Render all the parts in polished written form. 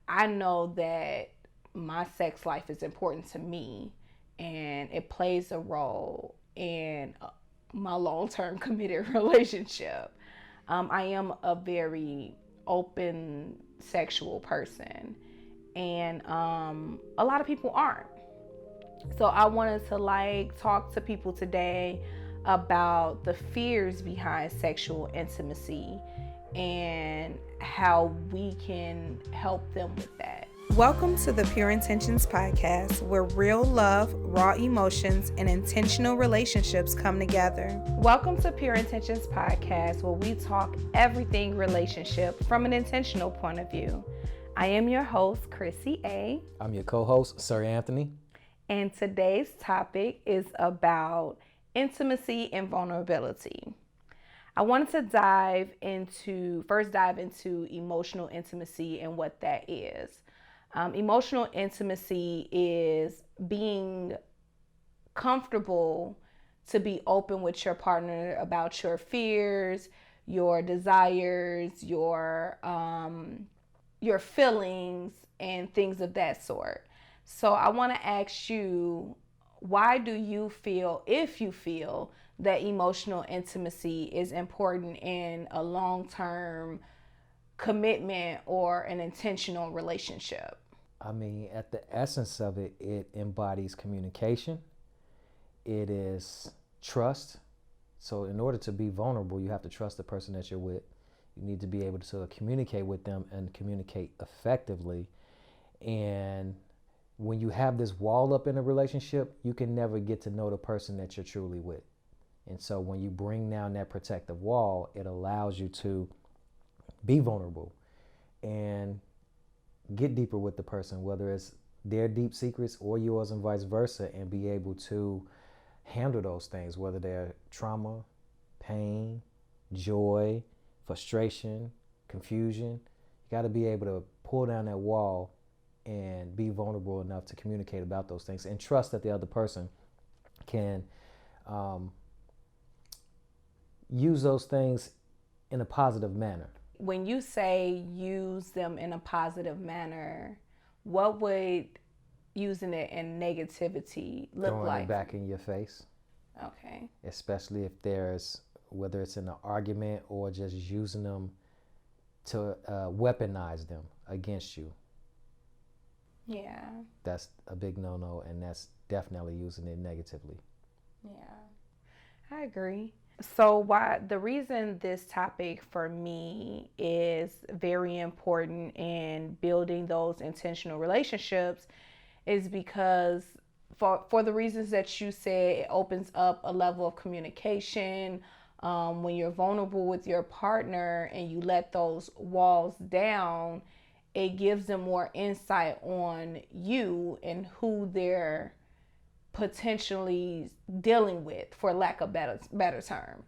I know that my sex life is important to me and it plays a role in my long-term committed relationship. I am a very open sexual person, and a lot of people aren't. So I wanted to talk to people today about the fears behind sexual intimacy and how we can help them with that. Welcome to the Pure Intentions podcast, where real love, raw emotions, and intentional relationships come together. Welcome to Pure Intentions podcast, where we talk everything relationship from an intentional point of view. I am your host, Chrissy A. I'm your co-host, Sir Anthony. And today's topic is about intimacy and vulnerability. I wanted to first dive into emotional intimacy and what that is. Emotional intimacy is being comfortable to be open with your partner about your fears, your desires, your feelings, and things of that sort. So I want to ask you, why do you feel, if you feel, that emotional intimacy is important in a long-term commitment or an intentional relationship? I mean, at the essence of it, it embodies communication. It is trust. So in order to be vulnerable, you have to trust the person that you're with. You need to be able to communicate with them and communicate effectively. And when you have this wall up in a relationship, you can never get to know the person that you're truly with. And so when you bring down that protective wall, it allows you to be vulnerable and get deeper with the person, whether it's their deep secrets or yours and vice versa, and be able to handle those things, whether they're trauma, pain, joy, frustration, confusion. You got to be able to pull down that wall and be vulnerable enough to communicate about those things and trust that the other person can use those things in a positive manner. When you say use them in a positive manner, what would using it in negativity look Throwing like? it back in your face. Okay. Especially if whether it's in an argument or just using them to weaponize them against you. Yeah. That's a big no-no, and that's definitely using it negatively. Yeah, I agree. So the reason this topic for me is very important in building those intentional relationships is because for the reasons that you said, it opens up a level of communication. When you're vulnerable with your partner and you let those walls down, it gives them more insight on you and who they're potentially dealing with, for lack of better term.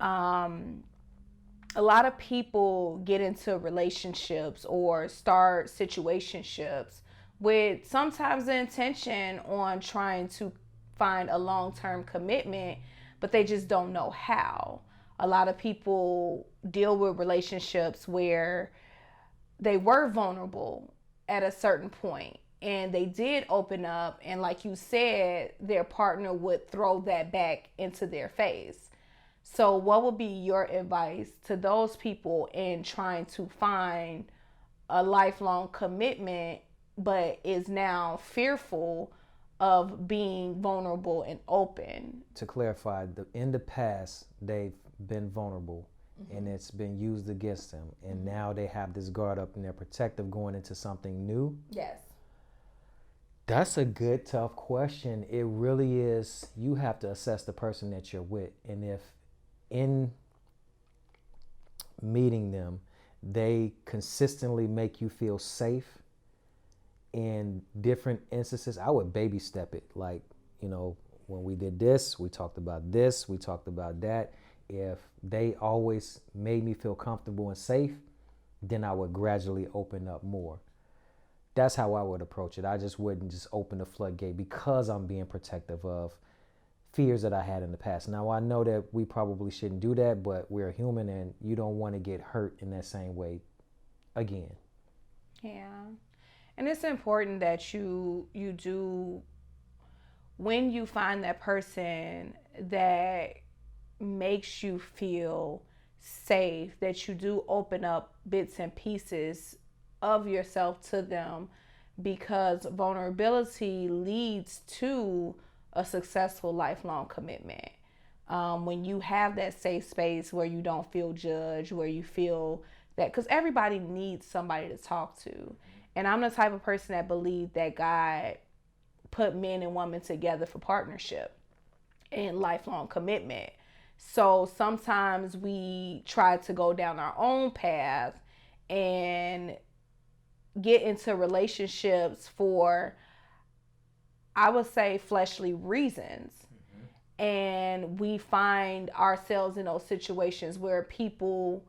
A lot of people get into relationships or start situationships with sometimes the intention on trying to find a long-term commitment, but they just don't know how. A lot of people deal with relationships where they were vulnerable at a certain point and they did open up, and like you said, their partner would throw that back into their face. So what would be your advice to those people in trying to find a lifelong commitment but is now fearful of being vulnerable and open? To clarify, in the past, they've been vulnerable. Mm-hmm. And it's been used against them. And mm-hmm. now they have this guard up and they're protective going into something new. Yes. That's a good, tough question. It really is. You have to assess the person that you're with. And if in meeting them, they consistently make you feel safe in different instances, I would baby step it. Like, when we did this, we talked about this, we talked about that. If they always made me feel comfortable and safe, then I would gradually open up more. That's how I would approach it. I just wouldn't just open the floodgate because I'm being protective of fears that I had in the past. Now, I know that we probably shouldn't do that, but we're human and you don't want to get hurt in that same way again. Yeah. And it's important that you do, when you find that person that makes you feel safe, that you do open up bits and pieces of yourself to them, because vulnerability leads to a successful lifelong commitment. When you have that safe space where you don't feel judged, where you feel that, because everybody needs somebody to talk to. And I'm the type of person that believes that God put men and women together for partnership and lifelong commitment. So sometimes we try to go down our own path and get into relationships for, I would say, fleshly reasons. And we find ourselves in those situations where people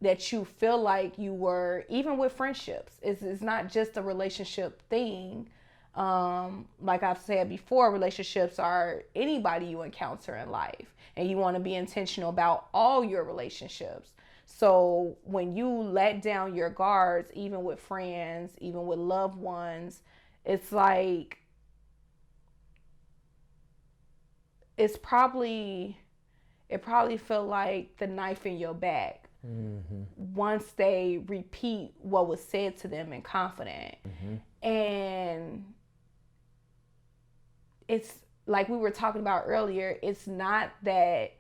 that you feel like you were, even with friendships, it's not just a relationship thing. Like I've said before, relationships are anybody you encounter in life, and you want to be intentional about all your relationships. So when you let down your guards, even with friends, even with loved ones, it's like, it probably felt like the knife in your back. Once they repeat what was said to them in confidence. And it's like we were talking about earlier, it's not that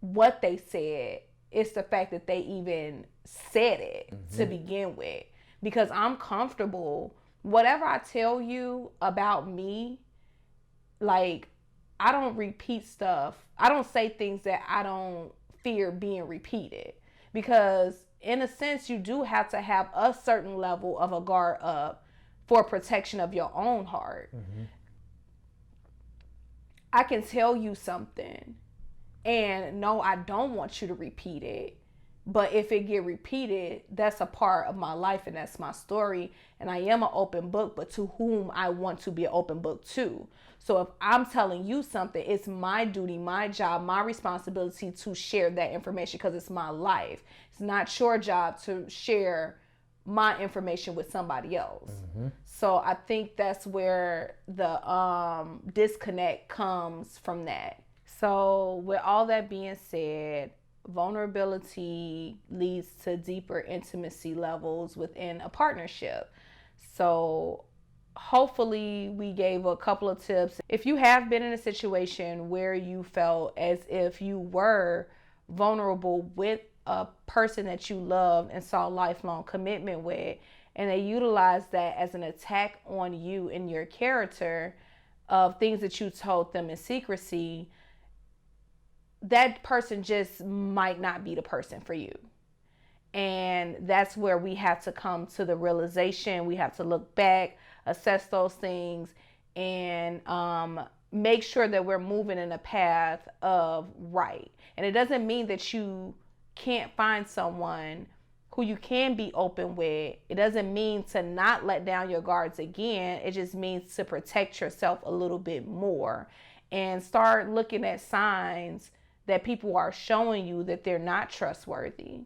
what they said, it's the fact that they even said it to begin with. Because I'm comfortable, whatever I tell you about me, like, I don't repeat stuff. I don't say things that I don't fear being repeated. Because in a sense, you do have to have a certain level of a guard up for protection of your own heart. I can tell you something and no, I don't want you to repeat it. But if it get repeated, that's a part of my life and that's my story. And I am an open book, but to whom I want to be an open book to. So if I'm telling you something, it's my duty, my job, my responsibility to share that information because it's my life. It's not your job to share my information with somebody else. So I think that's where the disconnect comes from that. So with all that being said, vulnerability leads to deeper intimacy levels within a partnership. So hopefully we gave a couple of tips. If you have been in a situation where you felt as if you were vulnerable with a person that you loved and saw lifelong commitment with, and they utilized that as an attack on you and your character of things that you told them in secrecy, that person just might not be the person for you. And that's where we have to come to the realization. We have to look back, assess those things, and make sure that we're moving in a path of right. And it doesn't mean that you can't find someone who you can be open with. It doesn't mean to not let down your guards again. It just means to protect yourself a little bit more and start looking at signs that people are showing you that they're not trustworthy.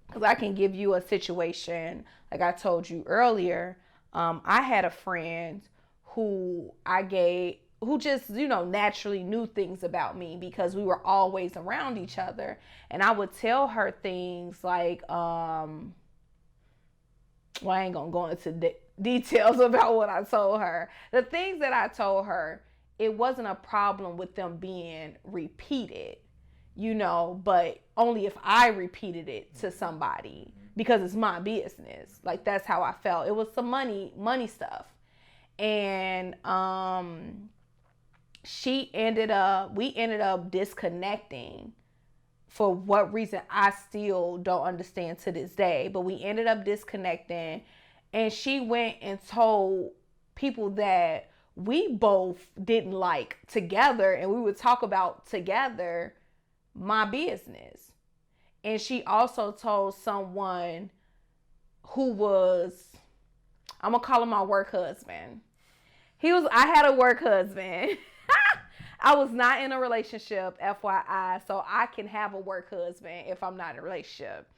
Because I can give you a situation, like I told you earlier. I had a friend who just, naturally knew things about me because we were always around each other. And I would tell her things like, I ain't gonna go into details about what I told her. The things that I told her, it wasn't a problem with them being repeated, but only if I repeated it to somebody because it's my business. Like, that's how I felt. It was some money stuff. And we ended up disconnecting for what reason I still don't understand to this day. But we ended up disconnecting, and she went and told people that we both didn't like together, and we would talk about together my business. And she also told someone who was, I'm gonna call him my work husband. I had a work husband. I was not in a relationship, FYI, so I can have a work husband if I'm not in a relationship.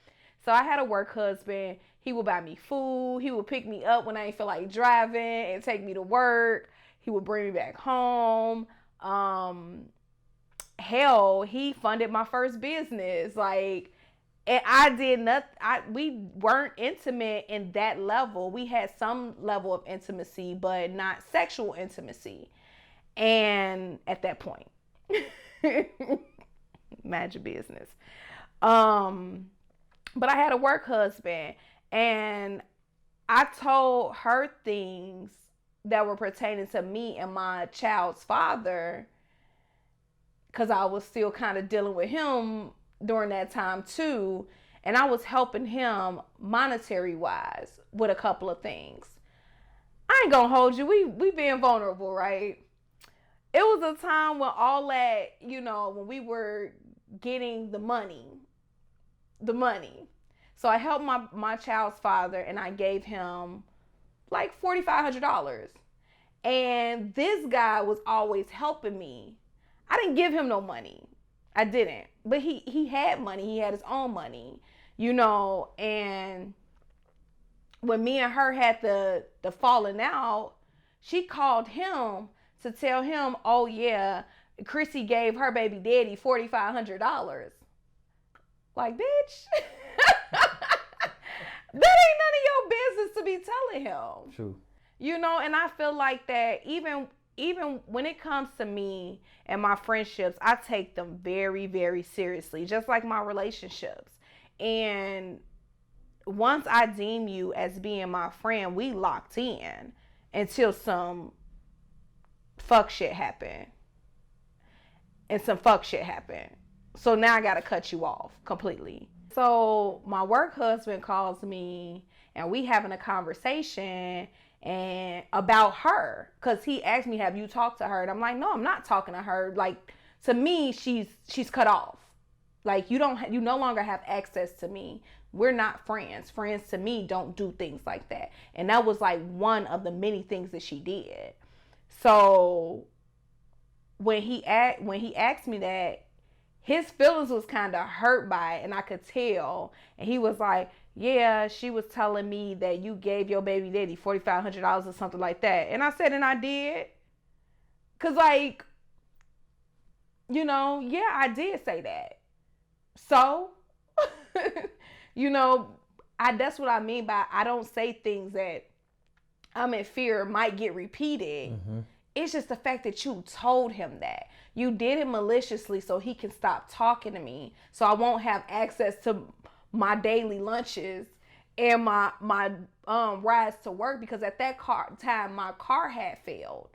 So I had a work husband. He would buy me food. He would pick me up when I didn't feel like driving and take me to work. He would bring me back home. Hell, he funded my first business. Like, and I did nothing. We weren't intimate in that level. We had some level of intimacy, but not sexual intimacy. And at that point, magic business. But I had a work husband, and I told her things that were pertaining to me and my child's father, because I was still kind of dealing with him during that time too. And I was helping him monetary wise with a couple of things. I ain't gonna hold you. We being vulnerable, right? It was a time when all that, when we were getting the money. So I helped my child's father, and I gave him like $4,500. And this guy was always helping me. I didn't give him no money. I didn't. But he had money. He had his own money, and when me and her had the falling out, she called him to tell him, oh yeah, Chrissy gave her baby daddy $4,500. Like, bitch, that ain't none of your business to be telling him. True. And I feel like that even when it comes to me and my friendships, I take them very, very seriously, just like my relationships. And once I deem you as being my friend, we locked in until some fuck shit happened. So now I gotta cut you off completely. So my work husband calls me, and we having a conversation and about her, because he asked me, have you talked to her? And I'm like, no, I'm not talking to her. Like, to me, she's cut off. Like, you no longer have access to me. We're not friends. Friends to me don't do things like that. And that was like one of the many things that she did. So when he asked me that, his feelings was kind of hurt by it, and I could tell. And he was like, yeah, she was telling me that you gave your baby daddy $4,500 or something like that. And I said, and I did. Cause like, yeah, I did say that. So, that's what I mean by I don't say things that I'm in fear might get repeated. Mm-hmm. It's just the fact that you told him that. You did it maliciously so he can stop talking to me, so I won't have access to my daily lunches and my rides to work, because at that time my car had failed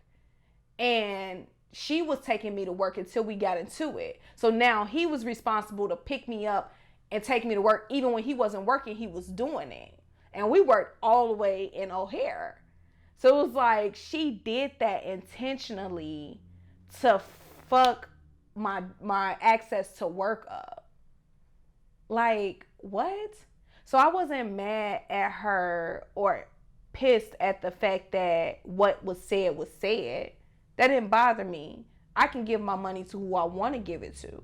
and she was taking me to work until we got into it. So now he was responsible to pick me up and take me to work. Even when he wasn't working, he was doing it. And we worked all the way in O'Hare. So it was like she did that intentionally to fuck my access to work up. Like, what? So I wasn't mad at her or pissed at the fact that what was said was said. That didn't bother me. I can give my money to who I want to give it to.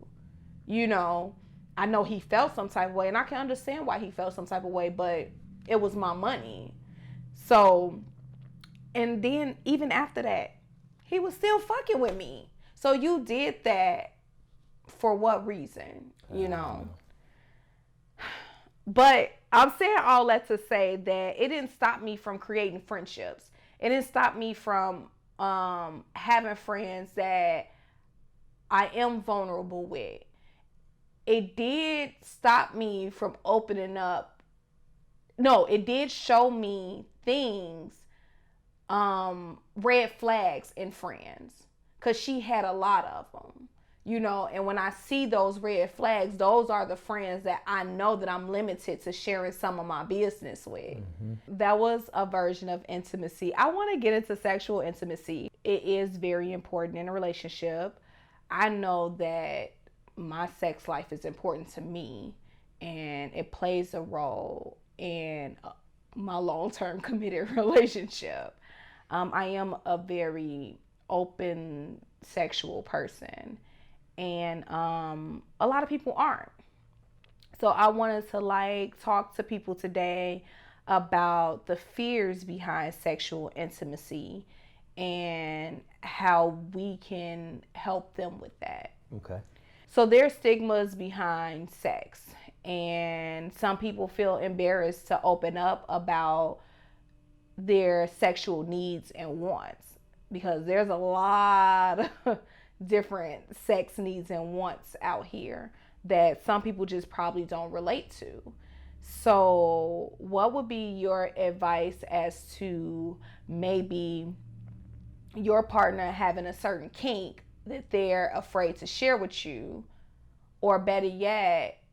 I know he felt some type of way, and I can understand why he felt some type of way, but it was my money. So, and then even after that, he was still fucking with me. So you did that for what reason, But I'm saying all that to say that it didn't stop me from creating friendships. It didn't stop me from having friends that I am vulnerable with. It did stop me from opening up. No, it did show me things, red flags in friends, because she had a lot of them. And when I see those red flags, those are the friends that I know that I'm limited to sharing some of my business with. Mm-hmm. That was a version of intimacy. I want to get into sexual intimacy. It is very important in a relationship. I know that my sex life is important to me, and it plays a role in my long-term committed relationship. I am a very open sexual person. And a lot of people aren't. So I wanted to like talk to people today about the fears behind sexual intimacy and how we can help them with that. Okay. So there's stigmas behind sex, and some people feel embarrassed to open up about their sexual needs and wants because there's a lot of different sex needs and wants out here that some people just probably don't relate to. So, what would be your advice as to maybe your partner having a certain kink that they're afraid to share with you, or better yet,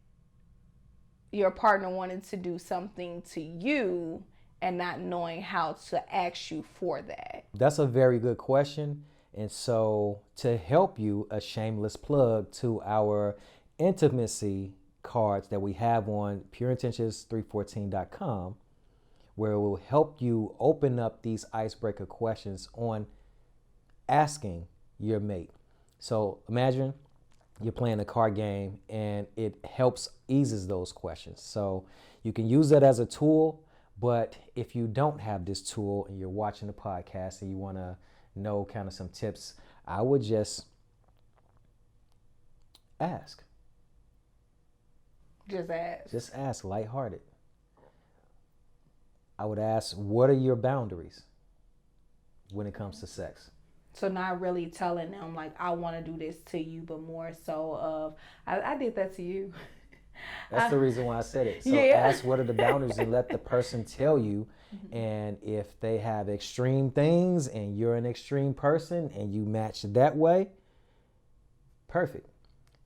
your partner wanted to do something to you and not knowing how to ask you for that? That's a very good question. And so, to help you, a shameless plug to our intimacy cards that we have on pureintentions314.com, where it will help you open up these icebreaker questions on asking your mate. So imagine you're playing a card game and it helps eases those questions. So you can use that as a tool, but if you don't have this tool and you're watching the podcast and you want to know kind of some tips, I would just ask. Just ask. Just ask, lighthearted. I would ask, what are your boundaries when it comes to sex? So not really telling them like I want to do this to you, but more so of I did that to you. That's the reason why I said it. So ask what are the boundaries and let the person tell you. And if they have extreme things and you're an extreme person and you match that way, perfect.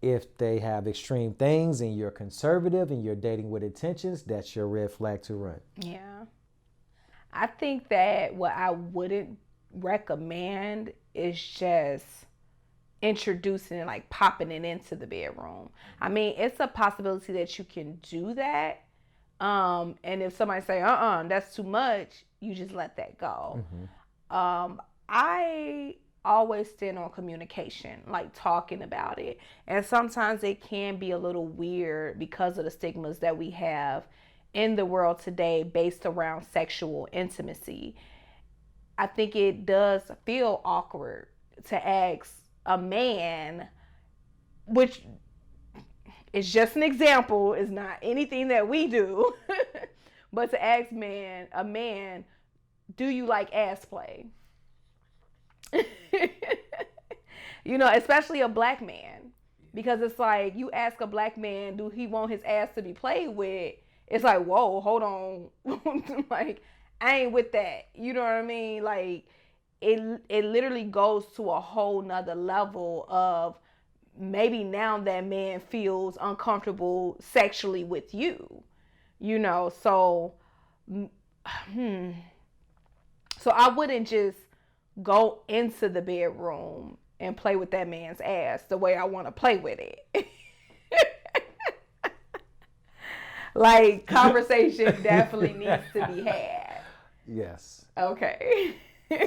If they have extreme things and you're conservative and you're dating with intentions, that's your red flag to run. Yeah. I think that what I wouldn't recommend is just introducing it, like popping it into the bedroom. I mean, it's a possibility that you can do that. And if somebody say, that's too much, you just let that go. I always stand on communication, like talking about it. And sometimes it can be a little weird because of the stigmas that we have in the world today based around sexual intimacy. I think it does feel awkward to ask a man, which is just an example, is not anything that we do, but to ask a man, do you like ass play? You know, especially a black man, because it's like you ask a black man, do he want his ass to be played with? It's like, whoa, hold on. Like, I ain't with that. You know what I mean? Like, it literally goes to a whole nother level of maybe now that man feels uncomfortable sexually with you. You know, so I wouldn't just go into the bedroom and play with that man's ass the way I want to play with it. Like, conversation definitely needs to be had. Yes. Okay.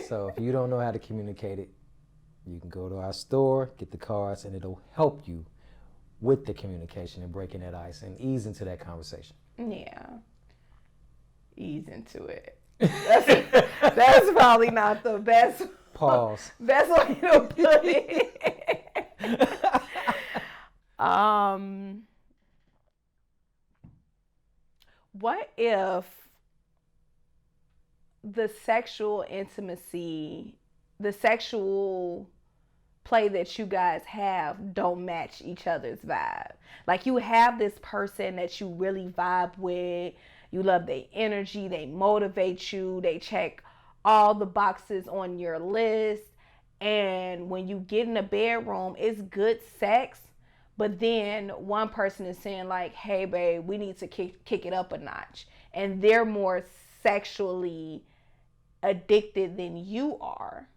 So if you don't know how to communicate it, you can go to our store, get the cards, and it'll help you with the communication and breaking that ice and ease into that conversation. Yeah. Ease into it. That's probably not the best. Pause. Best way to put it. What if the sexual intimacy, the sexual play that you guys have don't match each other's vibe? Like, you have this person that you really vibe with, you love their energy, they motivate you, they check all the boxes on your list, and when you get in the bedroom, it's good sex, but then one person is saying like, hey babe, we need to kick it up a notch, and they're more sexually addicted than you are.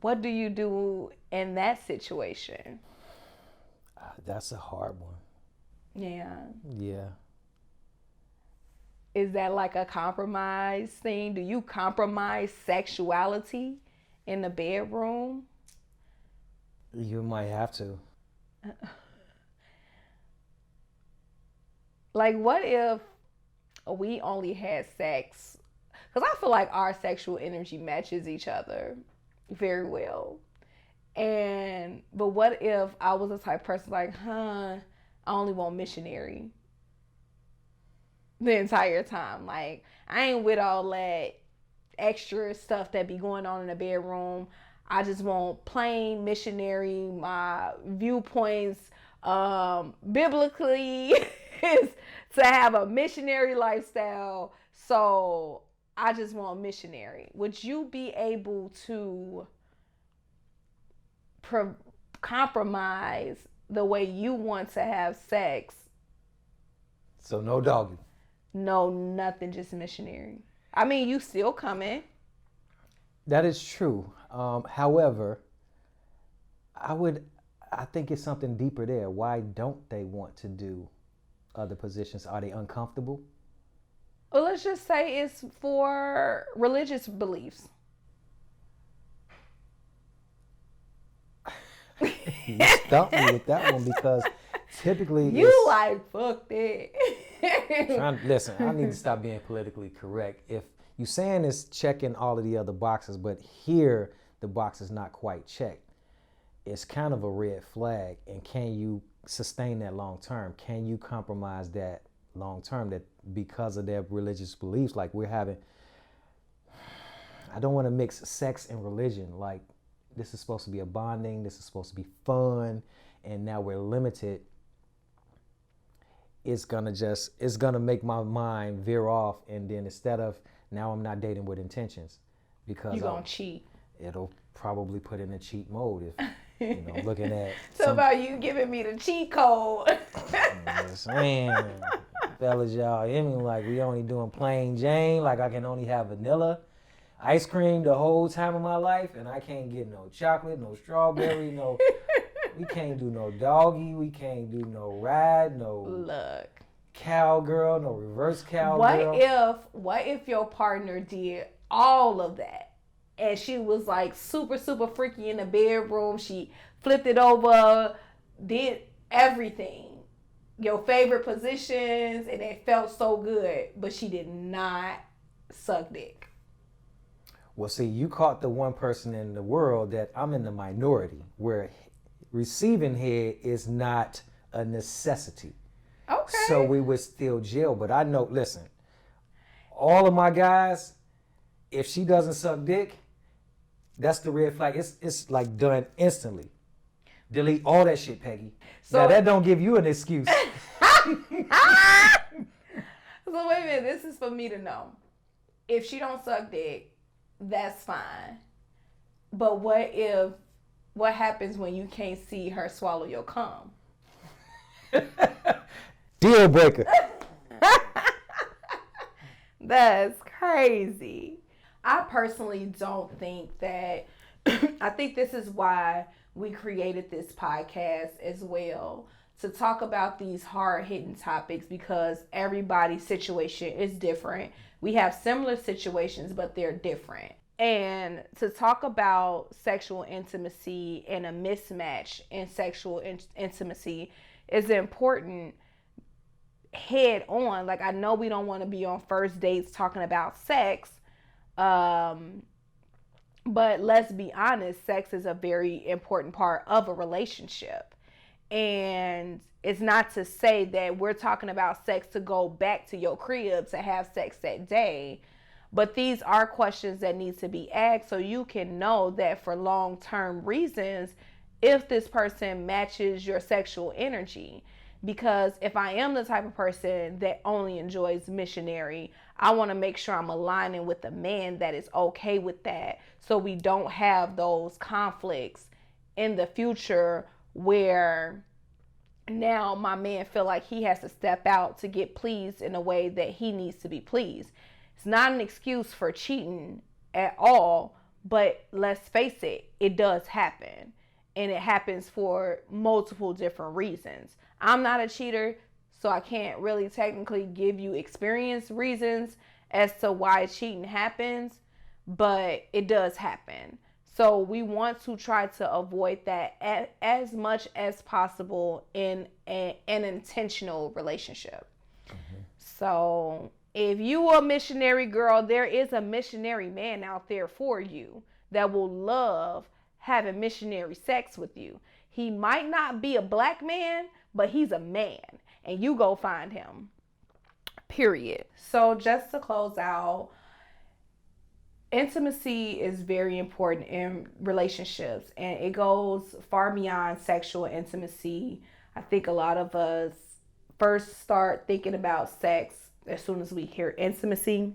What do you do in that situation? That's a hard one. Yeah. Yeah. Is that like a compromise thing? Do you compromise sexuality in the bedroom? You might have to. Like, what if we only had sex? Because I feel like our sexual energy matches each other very well. But what if I was the type of person like, I only want missionary the entire time. Like, I ain't with all that extra stuff that be going on in the bedroom. I just want plain missionary. My viewpoints biblically is to have a missionary lifestyle. So I just want missionary. Would you be able to compromise the way you want to have sex? So no doggy. No, nothing, just missionary. I mean, you still coming. That is true. However, I think it's something deeper there. Why don't they want to do other positions? Are they uncomfortable? Well, let's just say it's for religious beliefs. You stumped me with that one because typically you like fuck that. Listen, I need to stop being politically correct. If you saying it's checking all of the other boxes, but here the box is not quite checked, it's kind of a red flag. And can you sustain that long term? Can you compromise that long term? That because of their religious beliefs, like we're having, I don't want to mix sex and religion. Like, this is supposed to be a bonding, this is supposed to be fun, and now we're limited. It's gonna make my mind veer off, and then instead of, now I'm not dating with intentions, because you're gonna cheat. It'll probably put in a cheat mode if looking at so about you giving me the cheat code. Man, fellas, y'all hear me? Like, we only doing plain Jane, like I can only have vanilla ice cream the whole time of my life, and I can't get no chocolate, no strawberry, no. We can't do no doggy. We can't do no ride, no cowgirl, no reverse cowgirl. What if your partner did all of that, and she was like super, super freaky in the bedroom? She flipped it over, did everything, your favorite positions, and it felt so good, but she did not suck dick. Well, see, you caught the one person in the world that I'm in the minority, where receiving head is not a necessity. Okay. So we would still jail. But I know, listen, all of my guys, if she doesn't suck dick, that's the red flag. It's like done instantly. Delete all that shit, Peggy. So now that don't give you an excuse. So wait a minute, this is for me to know. If she don't suck dick, that's fine. But what happens when you can't see her swallow your cum? Deal breaker. That's crazy. I personally don't think that, I think this is why we created this podcast as well, to talk about these hard-hitting topics, because everybody's situation is different. We have similar situations, but they're different. And to talk about sexual intimacy and a mismatch in sexual intimacy is important head on. Like, I know we don't want to be on first dates talking about sex, but let's be honest, sex is a very important part of a relationship. And it's not to say that we're talking about sex to go back to your crib to have sex that day. But these are questions that need to be asked so you can know that for long-term reasons, if this person matches your sexual energy. Because if I am the type of person that only enjoys missionary, I want to make sure I'm aligning with a man that is okay with that, so we don't have those conflicts in the future where now my man feel like he has to step out to get pleased in a way that he needs to be pleased. It's not an excuse for cheating at all, but let's face it, it does happen. And it happens for multiple different reasons. I'm not a cheater, so I can't really technically give you experience reasons as to why cheating happens, but it does happen. So we want to try to avoid that as much as possible in an intentional relationship. So if you a missionary girl, there is a missionary man out there for you that will love having missionary sex with you. He might not be a black man, but he's a man, and you go find him. Period. So just to close out, intimacy is very important in relationships, and it goes far beyond sexual intimacy. I think a lot of us first start thinking about sex as soon as we hear intimacy,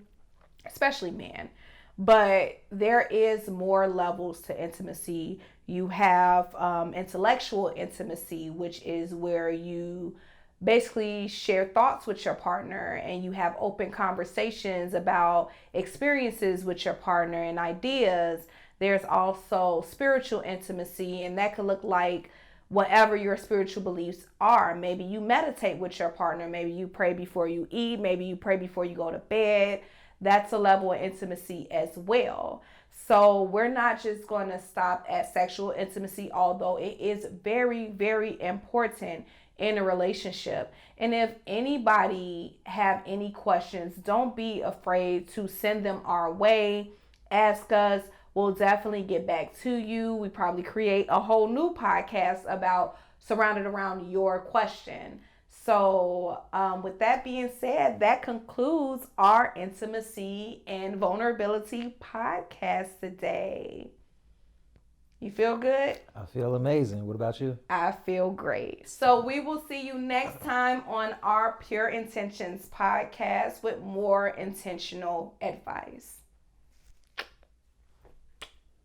especially men. But there is more levels to intimacy. You have intellectual intimacy, which is where you basically share thoughts with your partner and you have open conversations about experiences with your partner and ideas. There's also spiritual intimacy, and that could look like whatever your spiritual beliefs are. Maybe you meditate with your partner, maybe you pray before you eat, maybe you pray before you go to bed. That's a level of intimacy as well. So we're not just going to stop at sexual intimacy, although it is very, very important in a relationship. And if anybody have any questions, don't be afraid to send them our way. Ask us. We'll definitely get back to you. We probably create a whole new podcast about surrounded around your question. So with that being said, that concludes our intimacy and vulnerability podcast today. You feel good? I feel amazing. What about you? I feel great. So we will see you next time on our Pure Intentions podcast with more intentional advice.